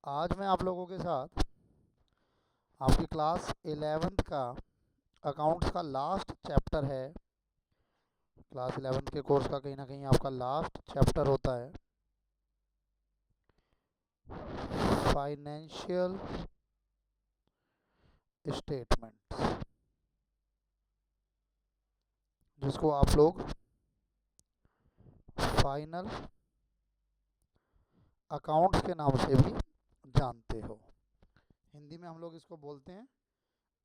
आज मैं आप लोगों के साथ आपकी क्लास 11th का अकाउंट्स का लास्ट चैप्टर है। क्लास 11th के कोर्स का कहीं ना कहीं आपका लास्ट चैप्टर होता है फाइनेंशियल स्टेटमेंट, जिसको आप लोग फाइनल अकाउंट्स के नाम से भी जानते हो। हिंदी में हम लोग इसको बोलते हैं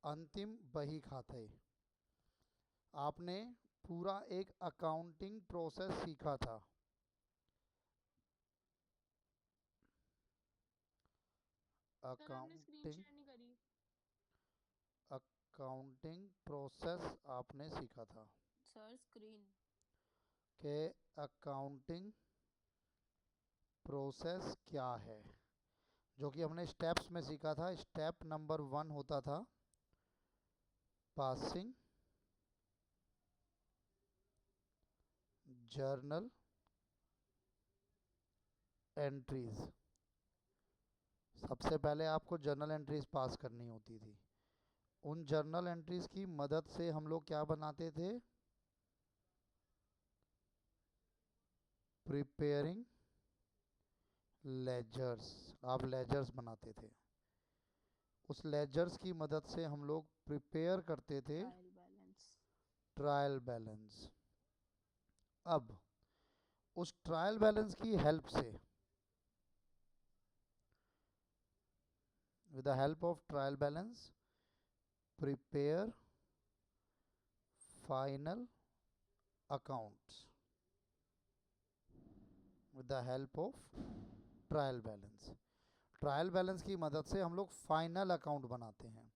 अंतिम बही खाते। आपने पूरा एक अकाउंटिंग प्रोसेस सीखा था। सर आपने स्क्रीन अकाउंटिंग शेयर नहीं करी। अकाउंटिंग प्रोसेस आपने सीखा था सर स्क्रीन। कि अकाउंटिंग प्रोसेस क्या है, जो कि हमने स्टेप्स में सीखा था। स्टेप नंबर 1 होता था पासिंग जर्नल एंट्रीज। सबसे पहले आपको जर्नल एंट्रीज पास करनी होती थी। उन जर्नल एंट्रीज की मदद से हम लोग क्या बनाते थे? Preparing ledgers. आप लेजर्स बनाते थे। उस लेजर्स की मदद से हम लोग प्रिपेयर करते थे ट्रायल बैलेंस। Trial balance. अब उस ट्रायल बैलेंस की हेल्प से, with the help of trial balance, prepare final accounts with the help of trial balance. Trial balance की मदद से हम लोग फाइनल अकाउंट बनाते हैं।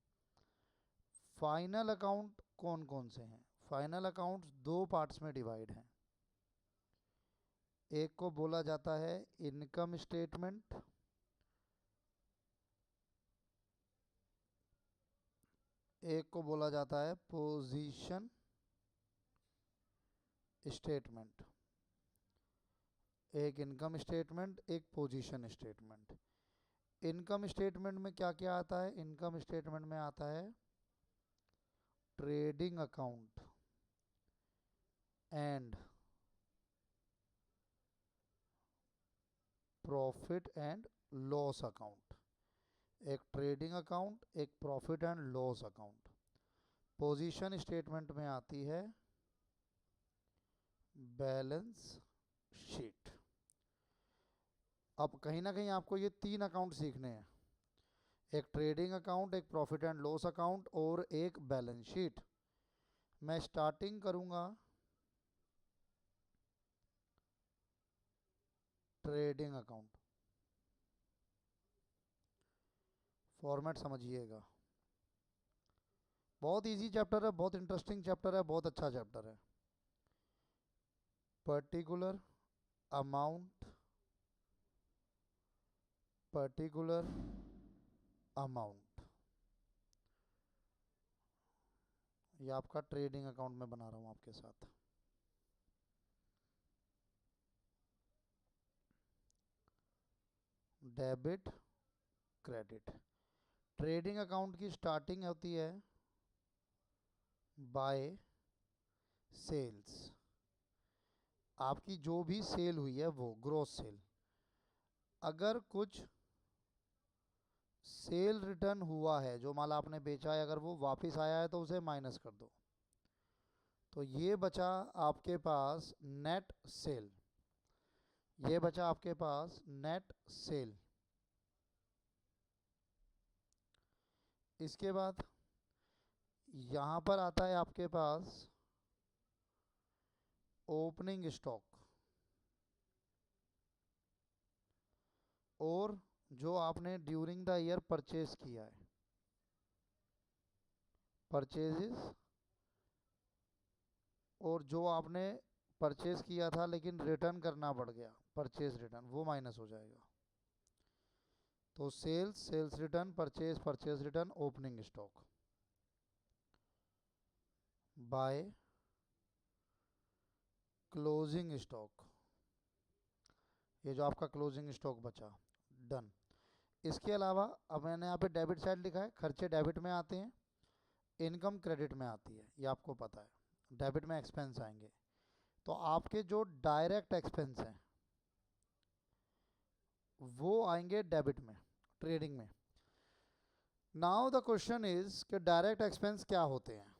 फाइनल अकाउंट कौन कौन से हैं? फाइनल अकाउंट्स दो पार्ट्स में डिवाइड हैं। एक को बोला जाता है इनकम स्टेटमेंट, एक को बोला जाता है पोजीशन स्टेटमेंट। एक इनकम स्टेटमेंट, एक पोजीशन स्टेटमेंट। इनकम स्टेटमेंट में क्या क्या आता है? इनकम स्टेटमेंट में आता है trading account and profit and loss account. एक ट्रेडिंग अकाउंट, एक profit and loss account. Position statement में आती है बैलेंस शीट। अब कहीं ना कहीं आपको ये तीन अकाउंट सीखने हैं, एक ट्रेडिंग अकाउंट, एक प्रॉफिट एंड लॉस अकाउंट और एक बैलेंस शीट। मैं स्टार्टिंग करूंगा ट्रेडिंग अकाउंट। फॉर्मेट समझिएगा, बहुत इजी चैप्टर है, बहुत इंटरेस्टिंग चैप्टर है, बहुत अच्छा चैप्टर है। पर्टिकुलर अमाउंट, पर्टिकुलर अमाउंट, ये आपका ट्रेडिंग अकाउंट में बना रहा हूँ आपके साथ। Debit credit. ट्रेडिंग अकाउंट की स्टार्टिंग होती है बाय सेल्स। आपकी जो भी सेल हुई है वो ग्रोस सेल। अगर कुछ सेल रिटर्न हुआ है, जो माल आपने बेचा है, अगर वो वापस आया है तो उसे माइनस कर दो। तो ये बचा आपके पास नेट सेल। ये बचा आपके पास नेट सेल। इसके बाद यहाँ पर आता है आपके पास ओपनिंग स्टॉक, और जो आपने ड्यूरिंग द ईयर परचेज किया है, परचेजेस। और जो आपने परचेज किया था लेकिन रिटर्न करना पड़ गया, परचेज रिटर्न, वो माइनस हो जाएगा। तो sales, sales return, purchase, purchase return, opening stock. By closing stock, ये जो आपका क्लोजिंग स्टॉक बचा, डन। इसके अलावा अब मैंने यहाँ पे डेबिट साइड लिखा है, खर्चे डेबिट में आते हैं, इनकम क्रेडिट में आती है, ये आपको पता है, डेबिट में एक्सपेंस आएंगे। तो आपके जो डायरेक्ट एक्सपेंस हैं वो आएंगे डेबिट में, ट्रेडिंग में। नाउ द क्वेश्चन इज कि डायरेक्ट एक्सपेंस क्या होते हैं।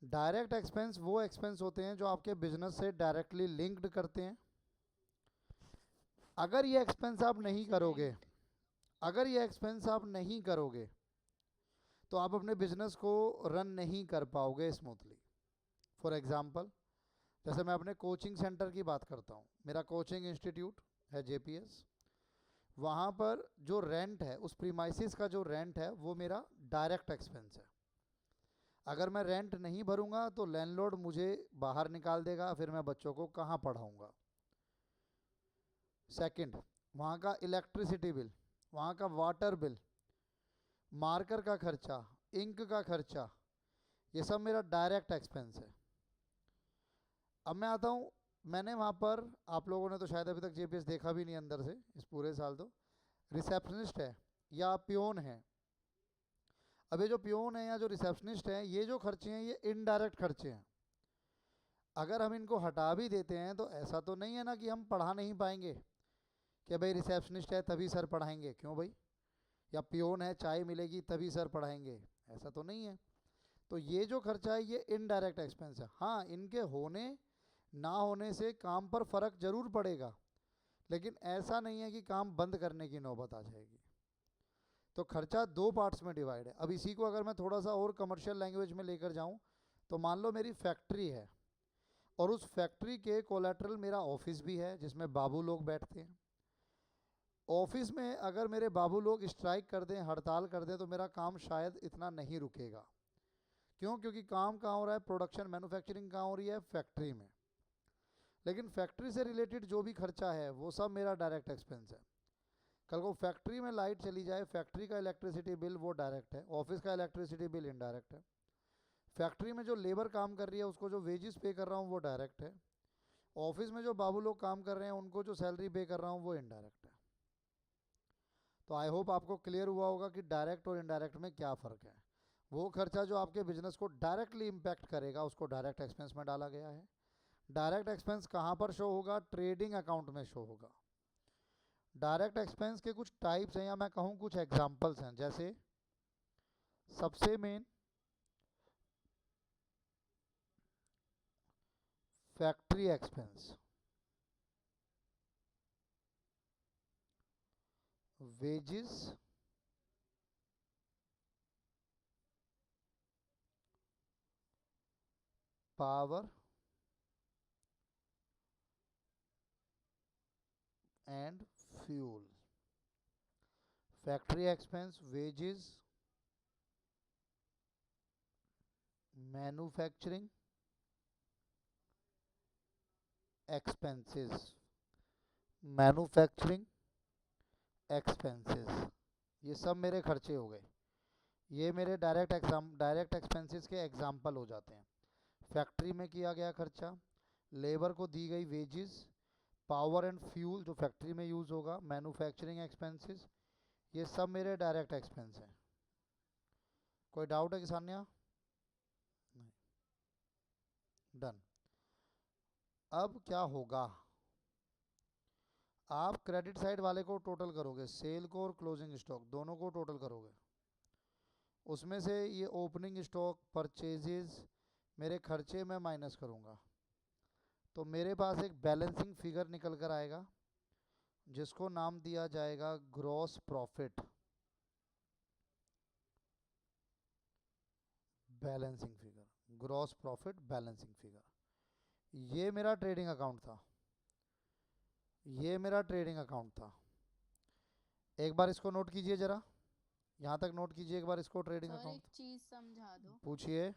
डायरेक्ट एक्सपेंस वो एक्सपेंस होते हैं जो आपके बिजनेस से डायरेक्टली लिंक्ड करते हैं। अगर ये एक्सपेंस आप नहीं करोगे, अगर ये एक्सपेंस आप नहीं करोगे तो आप अपने बिजनेस को रन नहीं कर पाओगे स्मूथली। फॉर एग्जांपल, जैसे मैं अपने कोचिंग सेंटर की बात करता हूँ, मेरा कोचिंग इंस्टीट्यूट है जेपीएस, वहाँ पर जो रेंट है, उस प्रीमाइसिस का जो रेंट है वो मेरा डायरेक्ट एक्सपेंस है। अगर मैं रेंट नहीं भरूंगा तो लैंडलॉर्ड मुझे बाहर निकाल देगा, फिर मैं बच्चों को कहाँ पढ़ाऊंगा। सेकंड, वहाँ का इलेक्ट्रिसिटी बिल, वहाँ का वाटर बिल, मार्कर का खर्चा, इंक का खर्चा, ये सब मेरा डायरेक्ट एक्सपेंस है। अब मैं आता हूँ, मैंने वहाँ पर, आप लोगों ने तो शायद अभी तक जेपीएस देखा भी नहीं अंदर से इस पूरे साल, तो रिसेप्शनिस्ट है या पियोन है। अब ये जो पियोन है या जो रिसेप्शनिस्ट है, ये जो खर्चे हैं ये इनडायरेक्ट खर्चे हैं। अगर हम इनको हटा भी देते हैं तो ऐसा तो नहीं है ना कि हम पढ़ा नहीं पाएंगे, कि भाई रिसेप्शनिस्ट है तभी सर पढ़ाएंगे, क्यों भाई, या पियोन है चाय मिलेगी तभी सर पढ़ाएंगे, ऐसा तो नहीं है। तो ये जो खर्चा है ये इनडायरेक्ट एक्सपेंस है। हाँ, इनके होने ना होने से काम पर फर्क जरूर पड़ेगा, लेकिन ऐसा नहीं है कि काम बंद करने की नौबत आ जाएगी। तो खर्चा दो पार्ट्स में डिवाइड है। अब इसी को अगर मैं थोड़ा सा और कमर्शियल लैंग्वेज में लेकर जाऊं, तो मान लो मेरी फैक्ट्री है और उस फैक्ट्री के कोलैटरल मेरा ऑफिस भी है जिसमें बाबू लोग बैठते हैं। ऑफिस में अगर मेरे बाबू लोग स्ट्राइक कर दें, हड़ताल कर दें, तो मेरा काम शायद इतना नहीं रुकेगा। क्यों? क्योंकि काम कहाँ हो रहा है, प्रोडक्शन मैन्युफैक्चरिंग कहाँ हो रही है, फैक्ट्री में। लेकिन फैक्ट्री से रिलेटेड जो भी खर्चा है वो सब मेरा डायरेक्ट एक्सपेंस है। कल को फैक्ट्री में लाइट चली जाए, फैक्ट्री का इलेक्ट्रिसिटी बिल वो डायरेक्ट है, ऑफिस का इलेक्ट्रिसिटी बिल इनडायरेक्ट है। फैक्ट्री में जो लेबर काम कर रही है उसको जो वेजेस पे कर रहा हूँ वो डायरेक्ट है। ऑफिस में जो बाबू लोग काम कर रहे हैं उनको जो सैलरी पे कर रहा हूँ वो इनडायरेक्ट है। तो आई होप आपको क्लियर हुआ होगा कि डायरेक्ट और इनडायरेक्ट में क्या फ़र्क है। वो खर्चा जो आपके बिजनेस को डायरेक्टली इम्पैक्ट करेगा उसको डायरेक्ट एक्सपेंस में डाला गया है। डायरेक्ट एक्सपेंस कहाँ पर शो होगा, ट्रेडिंग अकाउंट में शो होगा। डायरेक्ट एक्सपेंस के कुछ टाइप्स हैं, या मैं कहूँ कुछ एग्जांपल्स हैं। जैसे सबसे main factory expense, wages, power and fuel. Factory expense, wages, manufacturing expenses, manufacturing expenses, ये सब मेरे खर्चे हो गए। ये मेरे डायरेक्ट एक्सपेंसेस के एग्जाम्पल हो जाते हैं। फैक्ट्री में किया गया खर्चा, लेबर को दी गई वेजेस, पावर एंड फ्यूल जो फैक्ट्री में यूज़ होगा, मैन्युफैक्चरिंग एक्सपेंसेस, ये सब मेरे डायरेक्ट एक्सपेंस हैं। कोई डाउट है किसानिया? नहीं, डन। अब क्या होगा, आप क्रेडिट साइड वाले को टोटल करोगे, सेल को और क्लोजिंग स्टॉक दोनों को टोटल करोगे। उसमें से ये ओपनिंग स्टॉक, परचेजेस, मेरे खर्चे में माइनस करूँगा, तो मेरे पास एक बैलेंसिंग फिगर निकल कर आएगा जिसको नाम दिया जाएगा gross profit. Balancing figure, gross profit balancing figure, ये मेरा ट्रेडिंग अकाउंट था, ये मेरा ट्रेडिंग अकाउंट था। एक बार इसको नोट कीजिए जरा, यहाँ तक नोट कीजिए एक बार इसको, ट्रेडिंग सर अकाउंट। एक चीज समझा दो, पूछिए।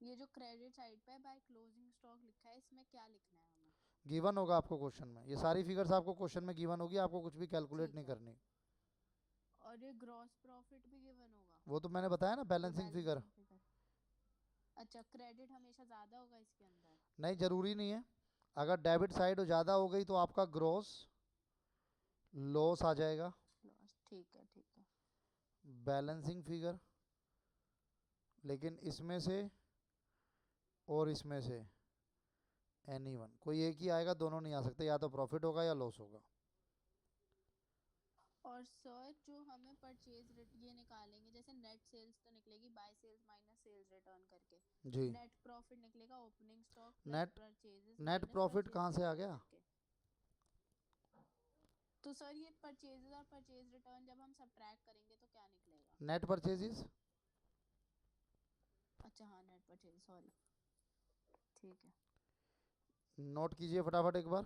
ये जो क्रेडिट साइड पे बाय क्लोजिंग स्टॉक लिखा है इसमें क्या लिखना है हमें? गिवन होगा आपको क्वेश्चन में, ये सारी फिगर्स आपको क्वेश्चन में गिवन होगी, आपको कुछ भी कैलकुलेट ठीक नहीं है। करनी। और ये ग्रॉस प्रॉफिट भी गिवन होगा, वो तो मैंने बताया ना, ये बैलेंसिंग फिगर। Balancing figure. अच्छा, क्रेडिट हमेशा ज्यादा होगा इसके अंदर? नहीं, जरूरी नहीं है। अगर डेबिट साइड ज़्यादा हो गई तो आपका ग्रॉस लॉस आ जाएगा, लॉस, ठीक है ठीक है। बैलेंसिंग फिगर, लेकिन इसमें से और इसमें से एनी वन, कोई एक ही आएगा, दोनों नहीं आ सकते, या तो प्रॉफिट होगा या लॉस होगा। और सर जो हमें परचेज ये निकालेंगे, जैसे नेट सेल्स तो निकलेगी by sales minus sales return करके, जी। नेट प्रॉफिट निकलेगा opening stock plus net purchases net minus profit purchase कहाँ से आ रिटर्न गया? करके। तो सर ये परचेजेस और परचेज रिटर्न जब हम सब्ट्रैक्ट करेंगे तो क्या निकलेगा? Net purchases. अच्छा हाँ, नेट परचेज, सॉरी, ठीक है। नोट कीजिए फटाफट एक बार,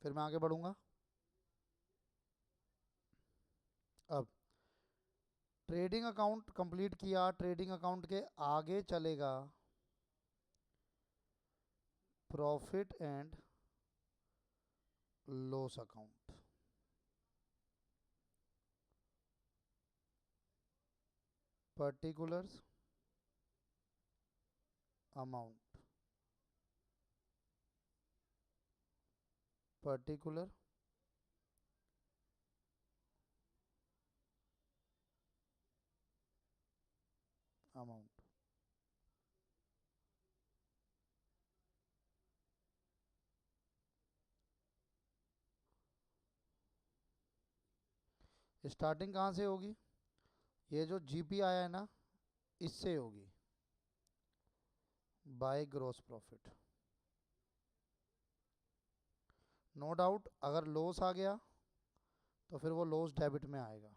फिर मैं आगे बढ़ूंगा। अब ट्रेडिंग अकाउंट कंप्लीट किया, ट्रेडिंग अकाउंट के आगे चलेगा profit and loss account. Particulars amount, particular amount. Starting कहाँ से होगी? ये जो जीपी आया है ना, इससे होगी, by gross profit. No doubt अगर लॉस आ गया तो फिर वो लॉस डेबिट में आएगा,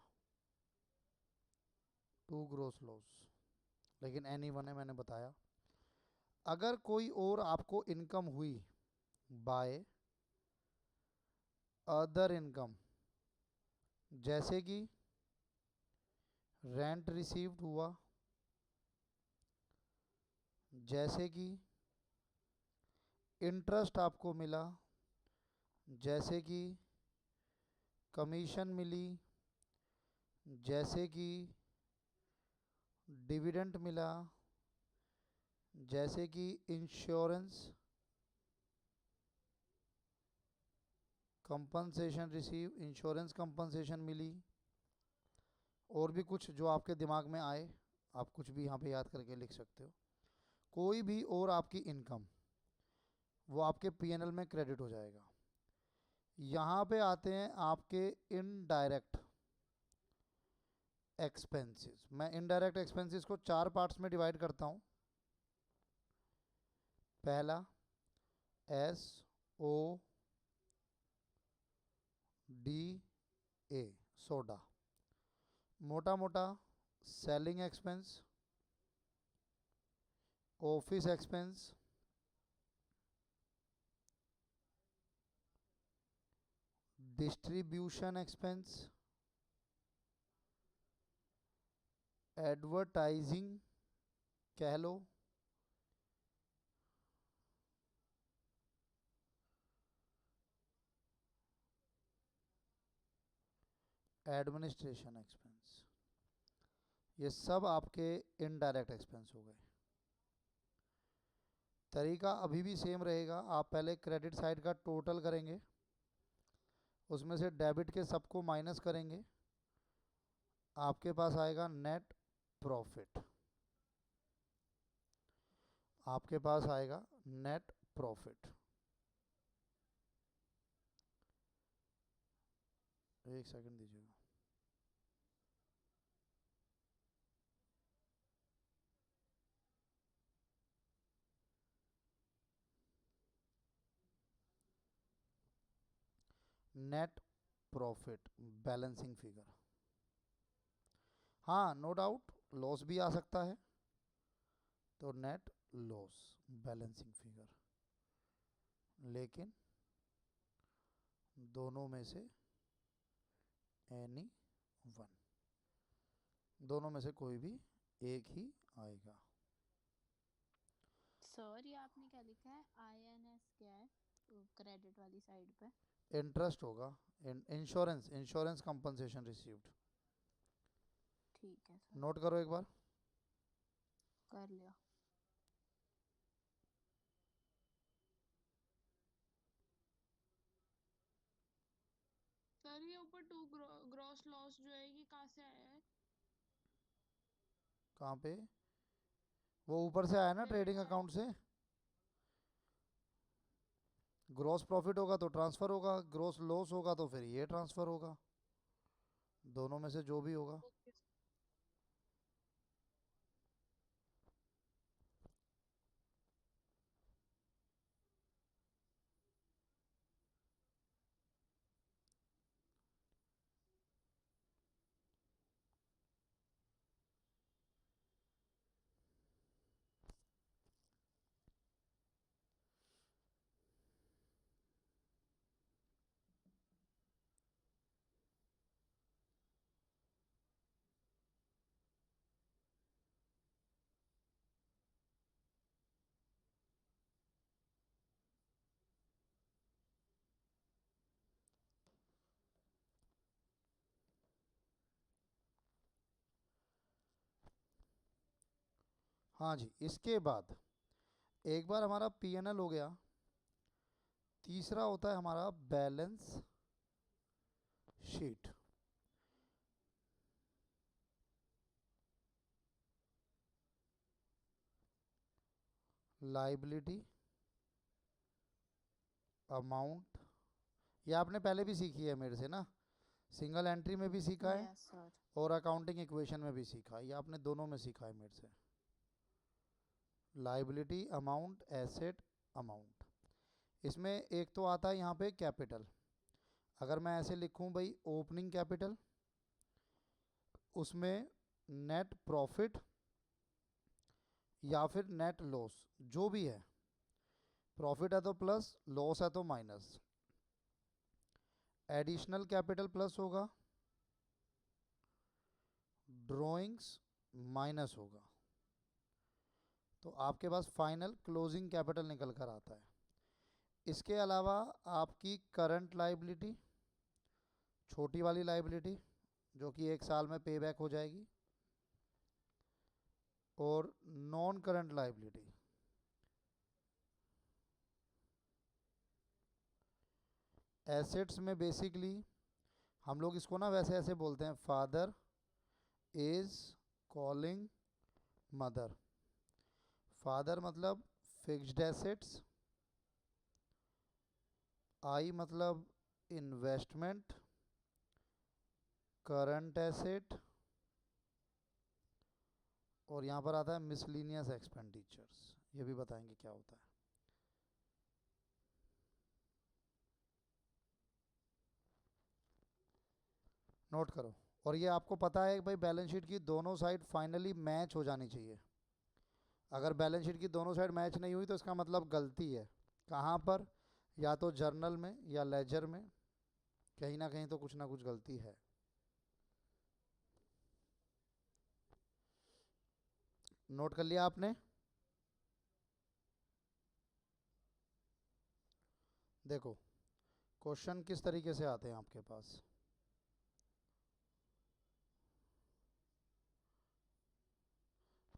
टू ग्रॉस लॉस, लेकिन एनी वन है, मैंने बताया। अगर कोई और आपको इनकम हुई बाय अदर इनकम, जैसे कि रेंट रिसीव्ड हुआ, जैसे कि इंटरेस्ट आपको मिला, जैसे कि कमीशन मिली, जैसे कि डिविडेंड मिला, जैसे कि insurance compensation receive, insurance compensation मिली, और भी कुछ जो आपके दिमाग में आए, आप कुछ भी यहाँ पे याद करके लिख सकते हो। कोई भी और आपकी इनकम, वो आपके पीएनएल में क्रेडिट हो जाएगा। यहाँ पे आते हैं आपके इनडायरेक्ट एक्सपेंसेस। मैं इनडायरेक्ट एक्सपेंसेस को 4 पार्ट्स में डिवाइड करता हूँ। पहला S O D A, soda, मोटा मोटा selling expense, office expense, distribution expense, advertising कह लो, एडमिनिस्ट्रेशन एक्सपेंस, ये सब आपके इनडायरेक्ट एक्सपेंस हो गए। तरीका अभी भी सेम रहेगा, आप पहले क्रेडिट साइड का टोटल करेंगे, उसमें से डेबिट के सबको माइनस करेंगे, आपके पास आएगा नेट प्रॉफिट, आपके पास आएगा नेट प्रॉफिट। एक सेकंड दीजिएगा। नेट प्रॉफिट बैलेंसिंग फिगर, हाँ नो डाउट लॉस भी आ सकता है, तो नेट लॉस बैलेंसिंग फिगर, लेकिन दोनों में से एनी वन, दोनों में से कोई भी एक ही आएगा। सर ये आपने क्या लिखा है, आईएनएस क्या है क्रेडिट वाली साइड पे? इंटरेस्ट होगा, इंश्योरेंस, इंश्योरेंस कंपनसेशन रिसीव्ड। ठीक है सर, नोट करो एक बार। कर लिया। सर ये ऊपर टू ग्रॉस लॉस जो है ये कहाँ से आया है? कहाँ पे? वो ऊपर से आया ना, डेबिट ट्रेडिंग साइड। अकाउंट से। ग्रॉस प्रॉफिट होगा तो ट्रांसफर होगा, ग्रॉस लॉस होगा तो फिर ये ट्रांसफर होगा, दोनों में से जो भी होगा। ओके। हाँ जी, इसके बाद एक बार हमारा पीएनएल हो गया, तीसरा होता है हमारा बैलेंस शीट। लाइबिलिटी अमाउंट, ये आपने पहले भी सीखी है मेरे से ना, सिंगल एंट्री में भी सीखा है यस सर। और अकाउंटिंग इक्वेशन में भी सीखा है, ये आपने दोनों में सीखा है मेरे से। Liability amount, asset amount. इसमें एक तो आता है यहाँ पे कैपिटल। अगर मैं ऐसे लिखूँ भाई, ओपनिंग कैपिटल, उसमें नेट प्रॉफिट या फिर नेट लॉस जो भी है, प्रॉफिट है तो प्लस, लॉस है तो माइनस। एडिशनल कैपिटल प्लस होगा, ड्रॉइंग्स माइनस होगा, तो आपके पास फाइनल क्लोजिंग कैपिटल निकल कर आता है। इसके अलावा आपकी करंट लाइबिलिटी, छोटी वाली लाइबिलिटी जो कि 1 साल में पे बैक हो जाएगी, और नॉन करंट लाइबिलिटी, एसेट्स में बेसिकली हम लोग इसको ना वैसे ऐसे बोलते हैं, father is calling mother. Father मतलब फिक्स्ड एसेट्स, आई मतलब इन्वेस्टमेंट, करंट एसेट, और यहाँ पर आता है मिसलिनियस एक्सपेंडिचर्स, ये भी बताएंगे क्या होता है। नोट करो। और ये आपको पता है कि भाई बैलेंस शीट की दोनों साइड फाइनली मैच हो जानी चाहिए। अगर बैलेंस शीट की दोनों साइड मैच नहीं हुई तो इसका मतलब गलती है। कहाँ पर? या तो जर्नल में या लेजर में, कहीं ना कहीं तो कुछ ना कुछ गलती है। नोट कर लिया आपने? देखो क्वेश्चन किस तरीके से आते हैं आपके पास।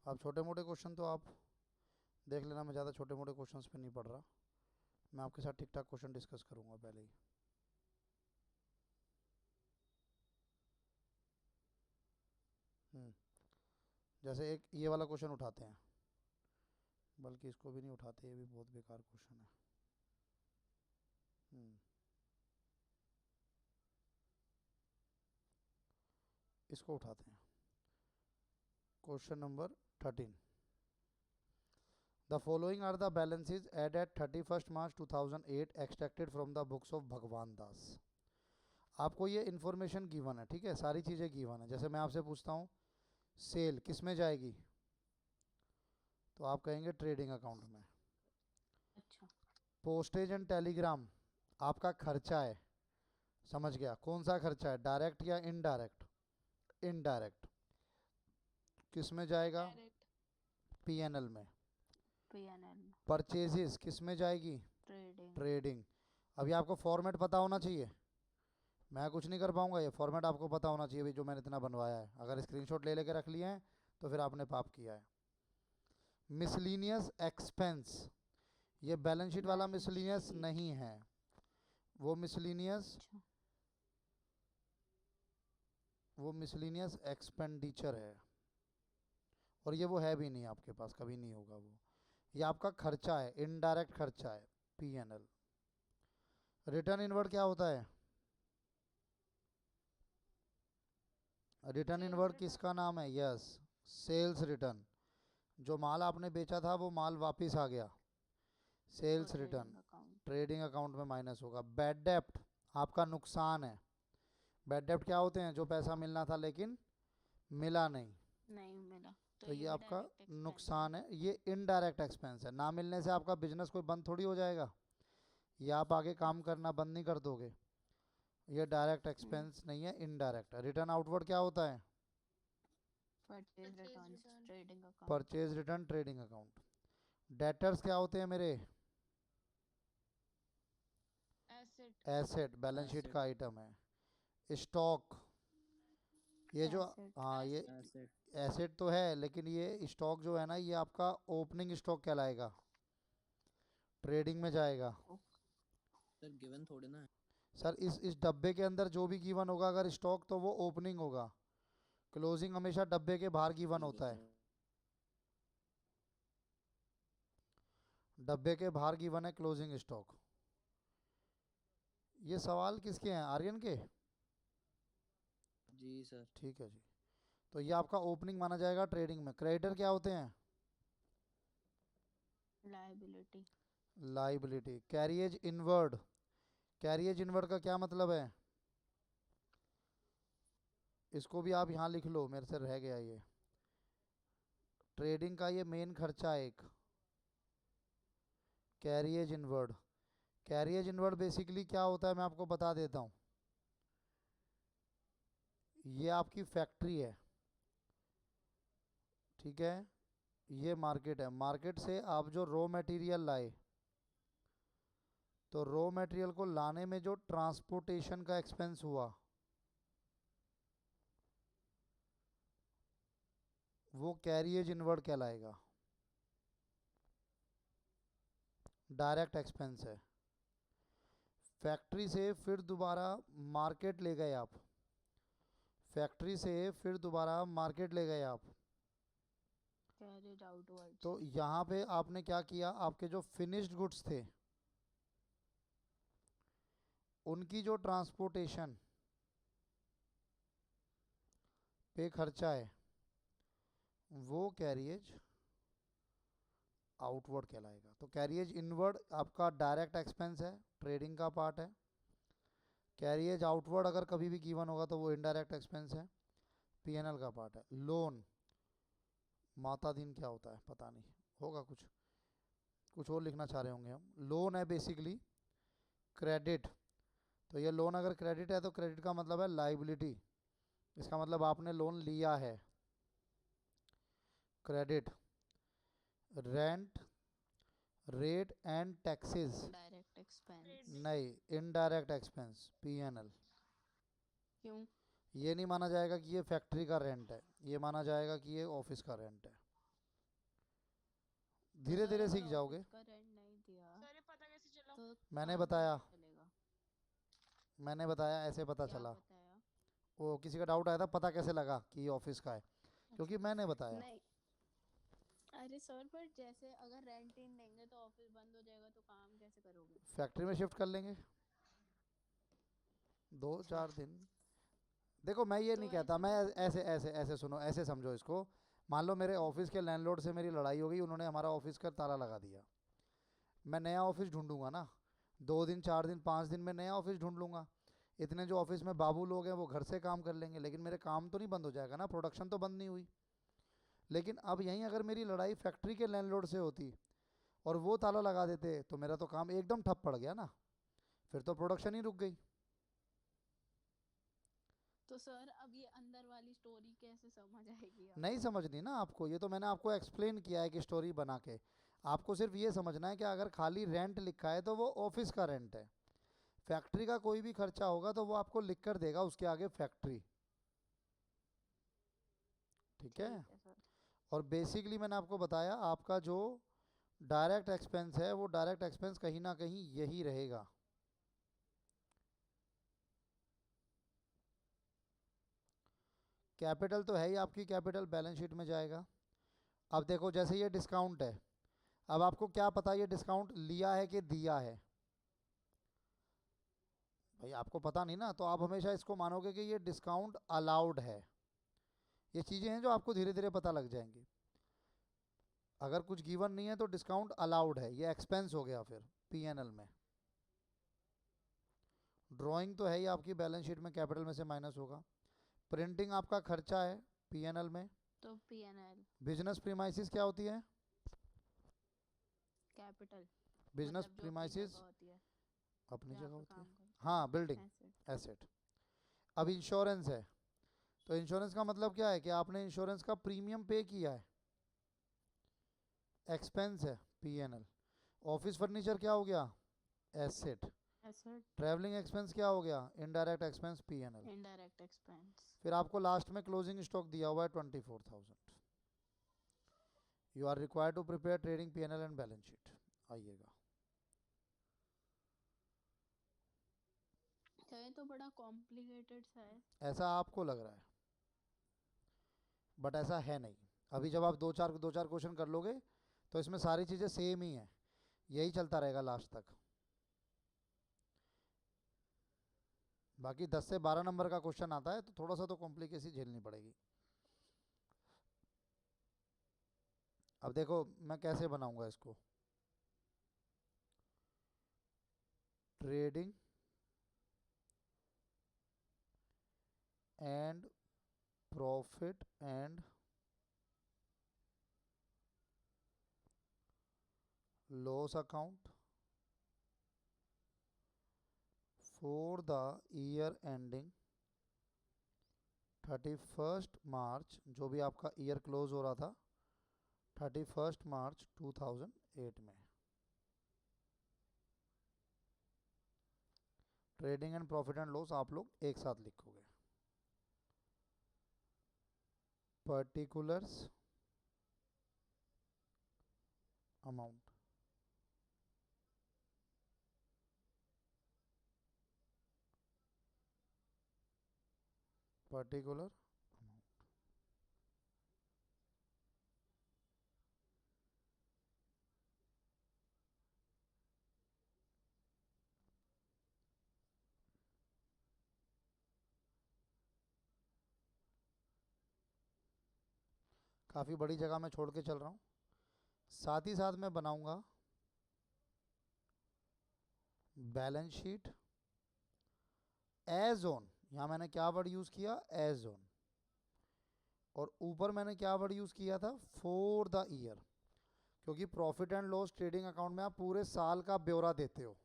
आप छोटे मोटे क्वेश्चन तो आप देख लेना, मैं ज़्यादा छोटे मोटे क्वेश्चंस पे नहीं पढ़ रहा, मैं आपके साथ ठीक ठाक क्वेश्चन डिस्कस करूंगा पहले ही। हम्म जैसे एक ये वाला क्वेश्चन उठाते हैं, बल्कि इसको भी नहीं उठाते, ये भी बहुत बेकार क्वेश्चन है। हम्म इसको उठाते हैं, question number 13। The following are the balances as at 31 March 2008 extracted from the books of Bhagwan Das. आपको ये इन्फॉर्मेशन गिवन है, ठीक है, सारी चीज़ें गिवन है। जैसे मैं आपसे पूछता हूँ सेल किस में जाएगी, तो आप कहेंगे ट्रेडिंग अकाउंट में। अच्छा। पोस्टेज एंड टेलीग्राम आपका खर्चा है, समझ गया, कौन सा खर्चा है, डायरेक्ट या इनडायरेक्ट? इनडायरेक्ट। किस में जाएगा? डायरेक्ट। पीएनएल में। पीएनएल। परचेजेस किस में जाएगी? ट्रेडिंग। ट्रेडिंग। अभी आपको फॉर्मेट पता होना चाहिए, मैं कुछ नहीं कर पाऊंगा, ये फॉर्मेट आपको पता होना चाहिए भाई, जो मैंने इतना बनवाया है। अगर स्क्रीनशॉट ले लेके रख लिए हैं तो फिर आपने पाप किया है। मिसलीनियस एक्सपेंस, ये बैलेंस शीट वाला बैलेंस मिसलीनियस शीट। नहीं है, वो मिसलीनियस अच्छा। वो मिसलिनियस एक्सपेंडिचर है, और ये वो है भी नहीं आपके पास, कभी नहीं होगा वो। ये आपका खर्चा है, इनडायरेक्ट खर्चा है, P&L। रिटर्न इनवर्ड क्या होता है? Return Sales inward return. किसका नाम है? Yes, sales return. जो माल आपने बेचा था वो माल वापस आ गया, sales return, account. Trading account में माइनस होगा। बैड डेप्ट आपका नुकसान है। बैड डेप्ट क्या होते हैं? जो पैसा मिलना था लेकिन मिला नहीं, नहीं मिला तो ये भी आपका direct expense है। नुकसान है। ये इनडायरेक्ट एक्सपेंस है। ना मिलने से आपका बिजनेस कोई बंद थोड़ी हो जाएगा, या आप आगे काम करना बंद नहीं कर दोगे। ये डायरेक्ट एक्सपेंस नहीं है, इनडायरेक्ट है। रिटर्न आउटवर्ड क्या होता है? Purchase Purchase returns, return. Trading account. Purchase return, trading account. Debtors क्या होते हैं मेरे? Asset. Asset, balance sheet asset का आइटम है। स्टॉक, ये जो, Asset. हाँ ये एसेट एसेट तो है, लेकिन ये स्टॉक जो है ना, ये आपका ओपनिंग स्टॉक कहलाएगा, ट्रेडिंग में जाएगा। सर गिवन थोड़े ना है। सर इस डब्बे के अंदर जो भी गिवन होगा अगर स्टॉक, तो वो ओपनिंग होगा। क्लोजिंग हमेशा डब्बे के बाहर गिवन ठीक होता है। सर। डब्बे के बाहर गिवन है क्लोजिंग स्टॉक। ये सवाल किसके हैं? आर्यन के? जी सर। ठीक है जी। तो ये आपका ओपनिंग माना जाएगा ट्रेडिंग में। क्रेडिटर क्या होते हैं? Liability. Liability. Carriage inward, carriage inward का क्या मतलब है? इसको भी आप यहाँ लिख लो, मेरे से रह गया ये। ट्रेडिंग का ये मेन खर्चा है एक, carriage inward. Carriage inward basically क्या होता है मैं आपको बता देता हूँ। ये आपकी फैक्ट्री है, ठीक है, ये मार्केट है। मार्केट से आप जो रॉ मटेरियल लाए, तो रॉ मटेरियल को लाने में जो ट्रांसपोर्टेशन का एक्सपेंस हुआ, वो कैरिएज इनवर्ड कहलाएगा। डायरेक्ट एक्सपेंस है। फैक्ट्री से फिर दोबारा मार्केट ले गए आप, फैक्ट्री से फिर दोबारा मार्केट ले गए आप, कैरिड आउटवर्ड। तो यहाँ पे आपने क्या किया? आपके जो फिनिश्ड गुड्स थे उनकी जो ट्रांसपोर्टेशन पे खर्चा है, वो कैरिएज आउटवर्ड कहलाएगा। तो कैरिएज इनवर्ड आपका डायरेक्ट एक्सपेंस है, ट्रेडिंग का पार्ट है। कैरिएज आउटवर्ड अगर कभी भी गिवन होगा तो वो इनडायरेक्ट एक्सपेंस है, P&L का पार्ट है। लोन, माता दिन क्या होता है पता नहीं, होगा कुछ कुछ और लिखना चाह रहे होंगे हम। लोन है बेसिकली क्रेडिट। तो ये लोन अगर क्रेडिट है तो क्रेडिट का मतलब है लाइबिलिटी, इसका मतलब आपने लोन लिया है। Credit. Rent, rate and taxes, direct expense. Trading. नहीं, इनडायरेक्ट एक्सपेंस, P&L। क्यों? ये नहीं माना जाएगा कि ये फैक्ट्री का रेंट है, ये माना जाएगा कि ये ऑफिस का रेंट है। धीरे धीरे सीख जाओगे। का रेंट नहीं दिया सर ये पता कैसे चला? तो मैंने काम बताया, कैसे चलेगा? मैंने बताया, ऐसे पता क्या चला। बताया? वो किसी का डाउट आया था, पता कैसे लगा कि ये ऑफिस का है, क्योंकि मैंने बताया। नहीं, अरे सर पर जैसे अगर रेंट ही नहीं देंगे तो ऑफिस बंद हो जाएगा, तो काम कैसे करोगे? फैक्ट्री में शिफ्ट कर लेंगे 2-4 दिन। देखो मैं ये तो नहीं कहता, ऐसे मैं कैसे ऐसे ऐसे ऐसे सुनो, ऐसे समझो इसको। मान लो मेरे ऑफिस के लैंडलॉर्ड से मेरी लड़ाई हो गई, उन्होंने हमारा ऑफिस का ताला लगा दिया। मैं नया ऑफिस ढूंढूंगा ना, 2 दिन 4 दिन 5 दिन में नया ऑफिस ढूंढ लूंगा। इतने जो ऑफिस में बाबू लोग हैं वो घर से काम कर लेंगे, लेकिन मेरे काम तो नहीं बंद हो जाएगा ना, प्रोडक्शन तो बंद नहीं हुई। लेकिन अब यहीं अगर मेरी लड़ाई फैक्ट्री के लैंडलॉर्ड से होती और वो ताला लगा देते, तो मेरा तो काम एकदम ठप पड़ गया ना, फिर तो प्रोडक्शन ही रुक गई। तो सर अब ये अंदर वाली स्टोरी कैसे समझ आएगी आपको? नहीं समझनी ना आपको, ये तो मैंने आपको एक्सप्लेन किया है कि स्टोरी बना के। आपको सिर्फ ये समझना है कि अगर खाली रेंट लिखा है तो वो ऑफिस का रेंट है। फैक्ट्री का कोई भी खर्चा होगा तो वो आपको लिख कर देगा उसके आगे फैक्ट्री, ठीक है। सर। और बेसिकली मैंने आपको बताया आपका जो डायरेक्ट एक्सपेंस है वो डायरेक्ट एक्सपेंस कहीं ना कहीं यही रहेगा। कैपिटल तो है ही आपकी, कैपिटल बैलेंस शीट में जाएगा। अब देखो जैसे ये डिस्काउंट है, अब आपको क्या पता ये डिस्काउंट लिया है कि दिया है? भाई आपको पता नहीं ना, तो आप हमेशा इसको मानोगे कि ये डिस्काउंट अलाउड है। ये चीज़ें हैं जो आपको धीरे धीरे पता लग जाएंगी। अगर कुछ गिवन नहीं है तो डिस्काउंट अलाउड है, ये एक्सपेंस हो गया फिर पीएनएल में। ड्राइंग तो है ही आपकी बैलेंस शीट में, कैपिटल में से माइनस होगा। प्रिंटिंग आपका खर्चा है पीएनएल में। तो पीएनएल बिजनेस प्रीमाइसिस क्या होती है? कैपिटल बिजनेस मतलब जो अपनी प्रीमाइसिस जगह होती है, अपनी जहाँ जगह पे होती है, काम करते हाँ हैं, बिल्डिंग asset। एसेट। अब इंश्योरेंस है, तो इंश्योरेंस का मतलब क्या है कि आपने इंश्योरेंस का प्रीमियम पे किया है, एक्सपेंस है पीएनएल। ऑफिस फर्नीचर क्या हो गया? एसेट। एसेट ट्रैवलिंग एक्सपेंस क्या हो गया? Indirect expense PNL. Indirect expense. फिर आपको लास्ट में क्लोजिंग स्टॉक दिया हुआ है 24,000। You are required to prepare trading PNL and balance sheet. आइएगा। ये तो बड़ा कॉम्प्लिकेटेड सा है। ऐसा आपको लग रहा है, बट ऐसा है नहीं। अभी जब आप दो चार क्वेश्चन कर लोगे तो इसमें सारी चीज़ें सेम ही हैं, यही चलता रहेगा लास्ट तक। बाकी 10 से 12 नंबर का क्वेश्चन आता है तो थोड़ा सा तो कॉम्प्लिकेसी झेलनी पड़ेगी। अब देखो मैं कैसे बनाऊंगा इसको। Trading and profit and loss account for the year ending 31 मार्च, जो भी आपका ईयर क्लोज हो रहा था 31 मार्च 2008 में। Trading and profit and loss आप लोग एक साथ लिखोगे। Particulars amount, particular amount. काफ़ी बड़ी जगह मैं छोड़ के चल रहा हूँ। साथ ही साथ मैं बनाऊंगा बैलेंस शीट एज ऑन, यहाँ मैंने क्या वर्ड यूज़ किया? As on. और ऊपर मैंने क्या वर्ड यूज़ किया था? फॉर द ईयर, क्योंकि profit and loss trading account में आप पूरे साल का ब्यौरा देते हो,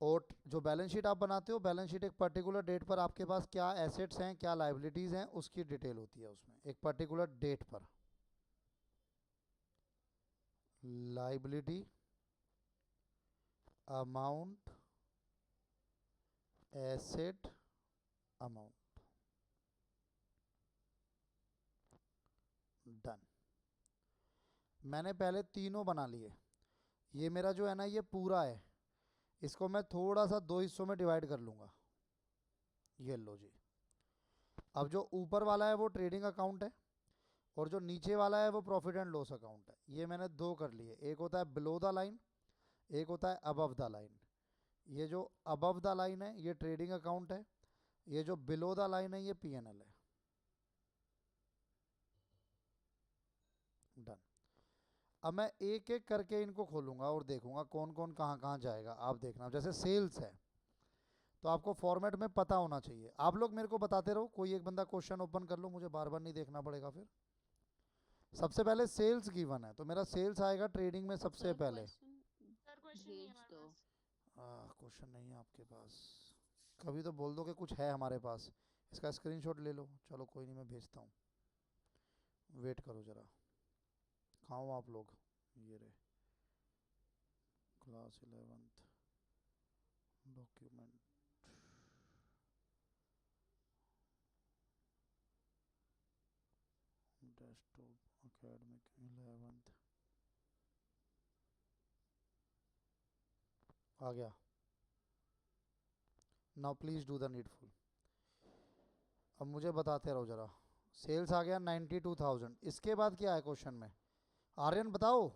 और जो बैलेंस शीट आप बनाते हो, बैलेंस शीट एक पर्टिकुलर डेट पर आपके पास क्या एसेट्स हैं क्या लाइबिलिटीज़ हैं उसकी डिटेल होती है उसमें, एक पर्टिकुलर डेट पर। Liability amount asset amount, done. मैंने पहले तीनों बना लिए। ये मेरा जो है ना ये पूरा है, इसको मैं थोड़ा सा दो हिस्सों में डिवाइड कर लूँगा। ये लो जी। अब जो ऊपर वाला है वो ट्रेडिंग अकाउंट है, और जो नीचे वाला है वो प्रॉफिट एंड लॉस अकाउंट है। ये मैंने दो कर लिए, एक होता है बिलो द लाइन, एक होता है अबव द लाइन। ये जो अबव द लाइन है ये ट्रेडिंग अकाउंट है, ये जो बिलो द लाइन है ये पीएनएल है। डन। अब मैं एक एक करके इनको खोलूंगा और देखूंगा कौन कौन कहाँ कहाँ जाएगा। आप देखना, जैसे सेल्स है तो आपको फॉर्मेट में पता होना चाहिए। आप लोग मेरे को बताते रहो, कोई एक बंदा क्वेश्चन ओपन कर लो, मुझे बार बार नहीं देखना पड़ेगा फिर। सबसे पहले सेल्स गिवन है तो मेरा सेल्स आएगा ट्रेडिंग में सबसे सर पहले। क्वेश्चन सर क्वेश्चन नहीं है भेज हमारे दो। पास। क्वेश्चन नहीं है आपके पास? कभी तो बोल दो कि कुछ है हमारे पास, इसका स्क्रीनशॉट ले लो। चलो कोई नहीं, मैं भेजता हूँ, वेट करो ज़रा। कहाँ हो आप लोग? ये रहे, class 11th document. Desktop academic 11th आ गया। Now please do the needful. अब मुझे बताते रहो जरा। सेल्स आ गया 92,000। इसके बाद क्या है क्वेश्चन में? आर्यन बताओ।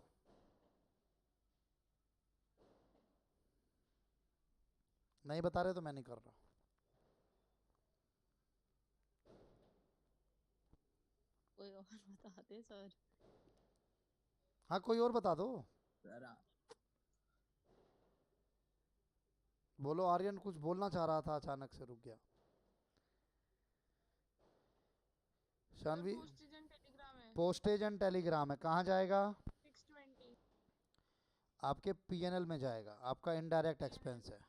नहीं बता रहे तो मैं नहीं कर रहा। कोई और बता दे सर। हाँ कोई और बता दो। सर बोलो, आर्यन कुछ बोलना चाह रहा था, अचानक से रुक गया। शानवी, पोस्टेज एंड टेलीग्राम है पोस्टेज एंड टेलीग्राम है, कहाँ जाएगा? 620। आपके पीएनएल में जाएगा, आपका इनडायरेक्ट एक्सपेंस है।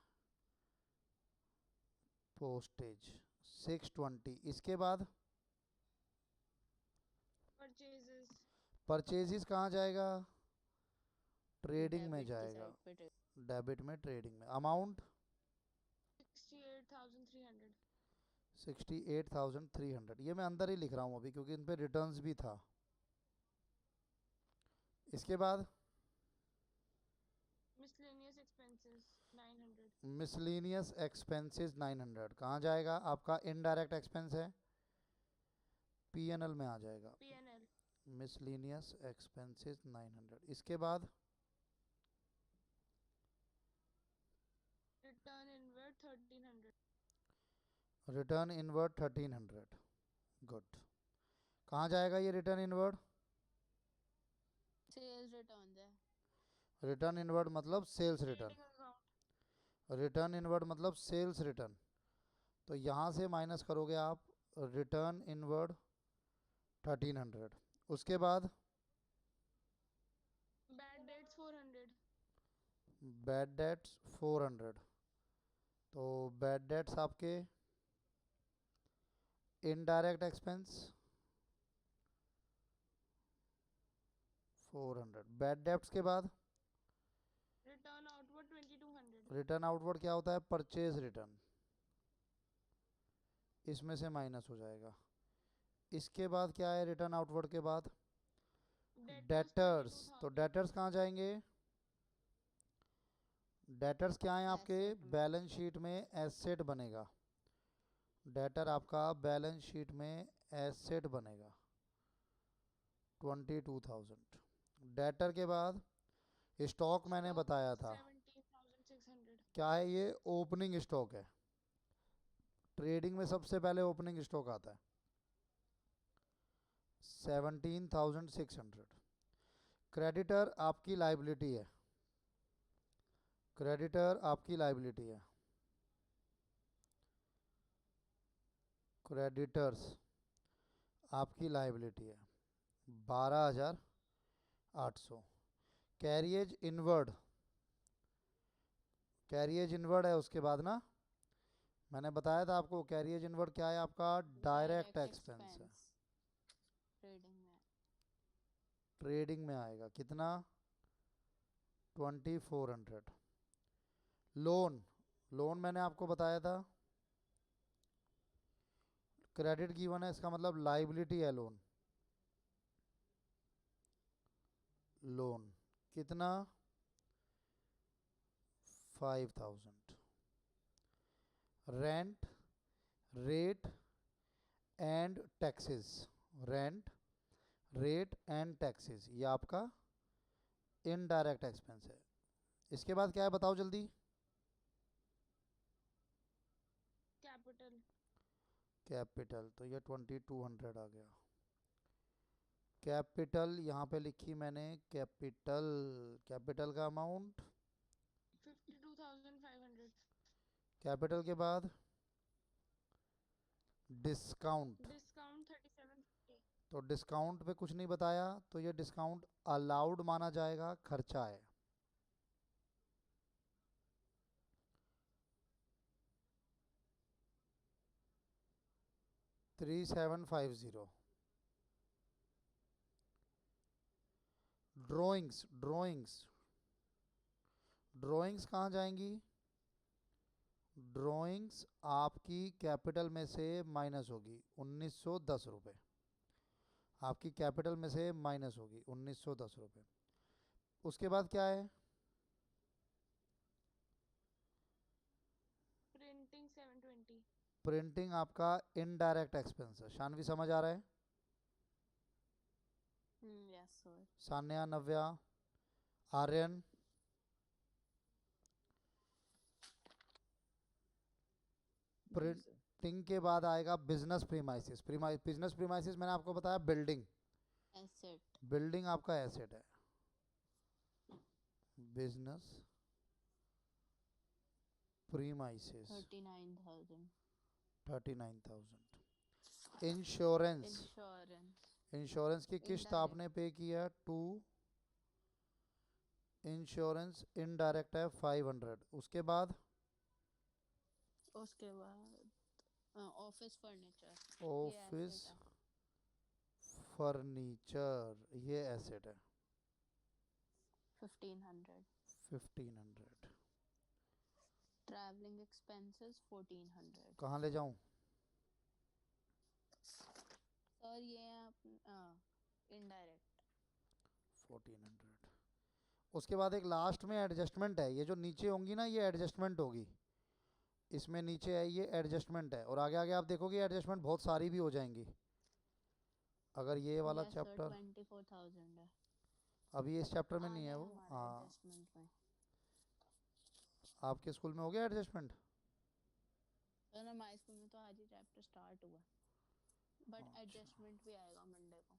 पोस्टेज 620। इसके बाद परचेजेस परचेजेस कहाँ जाएगा? ट्रेडिंग में डेबिट की जाएगा। साइड पे डेबिट में, ट्रेडिंग में। अमाउंट 68,300। 68,300। ये मैं अंदर ही लिख रहा हूँ अभी, क्योंकि इन पे रिटर्न्स भी था। इसके बाद मिसलेनियस एक्सपेंसेस 900। मिसलेनियस एक्सपेंसेस 900 कहाँ जाएगा? आपका इनडायरेक्ट एक्सपेंस है, पीएनएल में आ जाएगा। PNL miscellaneous expenses 900। इसके बाद return inward 1300। Return inward 1300। Good. कहाँ जाएगा ये रिटर्न इनवर्ड? सेल्स रिटर्न है। रिटर्न इनवर्ड मतलब sales return. Trading account. Return inward मतलब सेल्स रिटर्न। तो यहाँ से माइनस करोगे आप रिटर्न इनवर्ड 1300। उसके बाद बैड डेट्स 400। Bad debts 400। तो बैड डेट्स आपके इनडायरेक्ट एक्सपेंस 400। बैड डेट्स के बाद रिटर्न आउटवर्ड 2200। रिटर्न आउटवर्ड क्या होता है? Purchase return. इसमें से माइनस हो जाएगा। इसके बाद क्या है रिटर्न आउटवर्ड के बाद? डेटर्स। तो डेटर्स कहाँ जाएंगे? डेटर्स क्या है आपके? Asset में। बैलेंस शीट में एसेट बनेगा। डेटर आपका बैलेंस शीट में एसेट बनेगा 22,000। डेटर के बाद स्टॉक मैंने बताया था 17,600। क्या है ये? ओपनिंग स्टॉक है। ट्रेडिंग में सबसे पहले ओपनिंग स्टॉक आता है 17,600। क्रेडिटर आपकी लाइबिलिटी है। क्रेडिटर आपकी लाइबिलिटी है। क्रेडिटर्स आपकी लाइबिलिटी है 12,800। कैरिएज इनवर्ड, कैरिएज इनवर्ड है उसके बाद ना, मैंने बताया था आपको कैरिएज इनवर्ड क्या है? आपका डायरेक्ट एक्सपेंस है। ट्रेडिंग में। ट्रेडिंग में आएगा कितना? 2400। लोन, लोन मैंने आपको बताया था क्रेडिट गिवन है, इसका मतलब लाइबिलिटी है लोन। लोन कितना? 5,000। Rent, rate and taxes. Rent, rate and taxes ये आपका इनडायरेक्ट एक्सपेंस है। इसके बाद क्या है बताओ जल्दी? कैपिटल। कैपिटल। तो ये 2200 आ गया। कैपिटल यहाँ पे लिखी मैंने कैपिटल। कैपिटल का अमाउंट 52,500। कैपिटल के बाद डिस्काउंट। डिस्काउंट 3750। तो डिस्काउंट पे कुछ नहीं बताया, तो ये डिस्काउंट अलाउड माना जाएगा, खर्चा है। $3750। ड्रॉइंग्स, ड्रॉइंग्स, ड्रॉइंग्स कहाँ जाएंगी? ड्रॉइंग्स आपकी कैपिटल में से माइनस होगी 1910 रुपये। आपकी कैपिटल में से माइनस होगी 1910 रुपये। उसके बाद क्या है? प्रिंटिंग 720। प्रिंटिंग आपका इनडायरेक्ट एक्सपेंस है। शानवी समझ आ रहा है? Yes sir. Saanya, Navya, Aryan, printing के बाद आएगा बिजनेस प्रीमाइसिस। बिजनेस प्रीमाइसिस मैंने आपको बताया बिल्डिंग, एसेट। बिल्डिंग आपका एसेट है। Business premises 39,000। 39,000। Insurance, insurance insurance की किस्त Indirect. आपने पे किया 2। इंश्योरेंस इनडायरेक्ट है 500। उसके बाद उसके बाद ऑफिस फर्नीचर। ऑफिस फर्नीचर, ये एसेट है 1500। 1500। Travelling expenses 1400। कहाँ ले जाऊं? सर ये आप इनडायरेक्ट 1400। उसके बाद एक लास्ट में एडजस्टमेंट है। ये जो नीचे होंगी ना, ये एडजस्टमेंट होगी। इसमें नीचे है, ये एडजस्टमेंट है। और आगे आगे आप देखोगे एडजस्टमेंट बहुत सारी भी हो जाएंगी। अगर ये वाला यस सर चैप्टर 24,000 है। अभी इस चैप्टर में आ नहीं है गया वो। हमारा हाँ, एडजस्टमेंट में। आपके स्कूल में हो गया एडजस्टमेंट? सर हमारे स्कूल में तो आज ही चैप्टर स्टार्ट हुआ, बट अच्छा। एडजस्टमेंट भी आएगा मंडे को।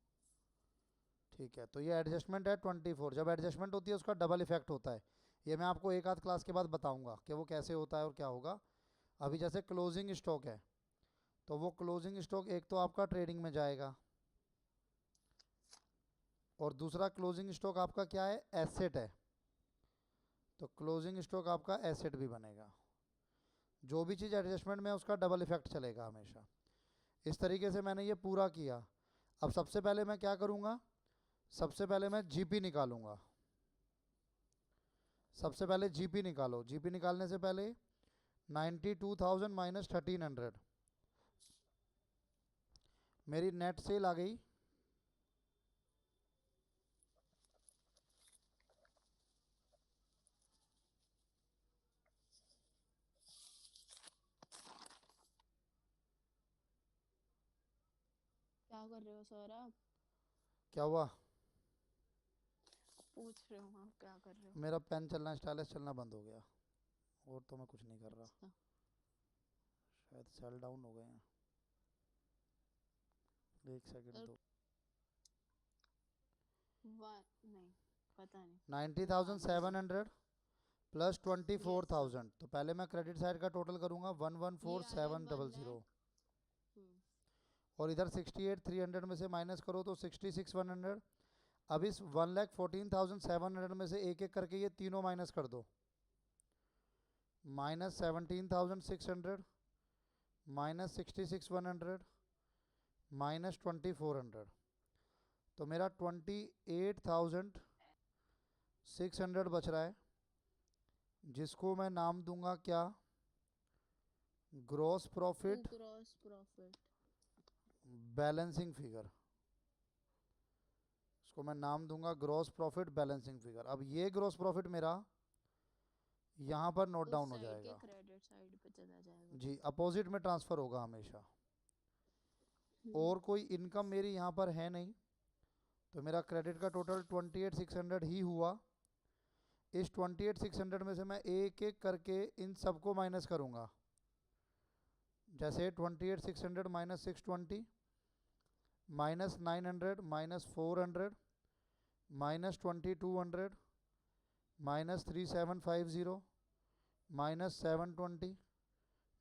ठीक है, तो ये एडजस्टमेंट है 24। जब एडजस्टमेंट होती है उसका डबल इफेक्ट होता है। ये मैं आपको एक आध क्लास के बाद बताऊंगा कि वो कैसे होता है और क्या होगा। अभी जैसे क्लोजिंग स्टॉक है, तो वो क्लोजिंग स्टॉक एक तो आपका ट्रेडिंग में जाएगा, और दूसरा क्लोजिंग स्टॉक आपका क्या है? एसेट है। तो क्लोजिंग स्टॉक आपका एसेट भी बनेगा। जो भी चीज़ एडजस्टमेंट में है उसका डबल इफेक्ट चलेगा हमेशा। इस तरीके से मैंने ये पूरा किया। अब सबसे पहले मैं क्या करूँगा? सबसे पहले मैं जीपी निकालूंगा। सबसे पहले जीपी निकालो। जीपी निकालने से पहले 92,000 माइनस 1300 मेरी नेट सेल आ गई। क्या कर रहे हो सर आप? क्या हुआ? पूछ रहे हो आप क्या कर रहे हो? मेरा पेन चलना, स्टाइलस चलना बंद हो गया, और तो मैं कुछ नहीं कर रहा। अच्छा। शायद सेल डाउन हो गए हैं। एक सेकंड दो। नहीं पता नहीं। 90,700 प्लस Yes, 24,000। तो पहले मैं क्रेडिट साइड का टोटल करूंगा ये आ रहा है 114,700। हम्म, और इधर 68,300 में से माइनस करो तो 66,100। अब इस 1,14,700 में से एक एक करके ये तीनों माइनस कर दो। Minus 17,600, minus 66,100, minus 2,400। तो मेरा 28,600 बच रहा है, जिसको मैं नाम दूंगा क्या? Gross profit gross profit. Balancing figure. इसको मैं नाम दूंगा ग्रॉस प्रॉफिट बैलेंसिंग फिगर। अब ये ग्रॉस प्रॉफिट मेरा यहाँ पर नोट डाउन हो जाएगा। क्रेडिट साइड पे चला जाएगा जी, अपोजिट में ट्रांसफ़र होगा हमेशा। और कोई इनकम मेरी यहाँ पर है नहीं, तो मेरा क्रेडिट का टोटल 28,600 ही हुआ। इस 28,600 में से मैं एक एक करके इन सबको माइनस करूँगा। जैसे 28,600 minus 620, minus 900, minus 400, minus 2,200, minus 3,750, minus 720,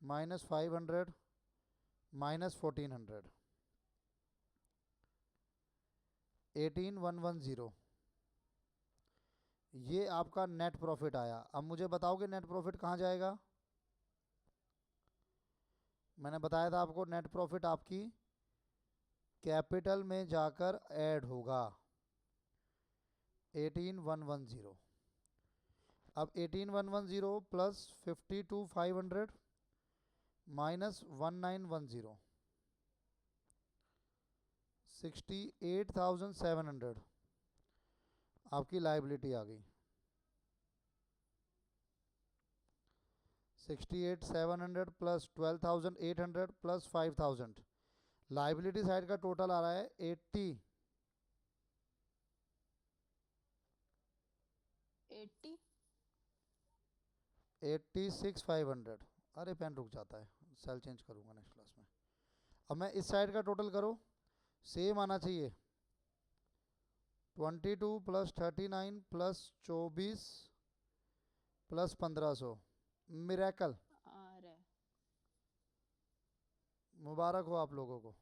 minus 500, minus 1,400, 18,110। ये आपका नेट प्रॉफिट आया। अब मुझे बताओगे नेट प्रॉफिट कहाँ जाएगा? मैंने बताया था आपको नेट प्रॉफिट आपकी कैपिटल में जाकर ऐड होगा 18,110। अब 18,110 प्लस 52,500 माइनस 1910, 68,700 आपकी लायबिलिटी आ गई। 68,700 प्लस 12,800 प्लस 5,000। लाइबिलिटी साइड का टोटल आ रहा है 80 86,500। अरे पेन रुक जाता है, सेल चेंज करूंगा नेक्स्ट क्लास में। अब मैं इस साइड का टोटल करो, सेम आना चाहिए। 22 प्लस 39 प्लस 24 प्लस 1500। मिरेकल, आ रहा है। मुबारक हो आप लोगों को।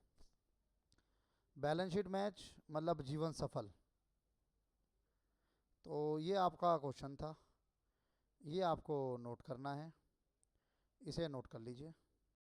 बैलेंस शीट मैच मतलब जीवन सफल। तो ये आपका क्वेश्चन था, ये आपको नोट करना है, इसे नोट कर लीजिए।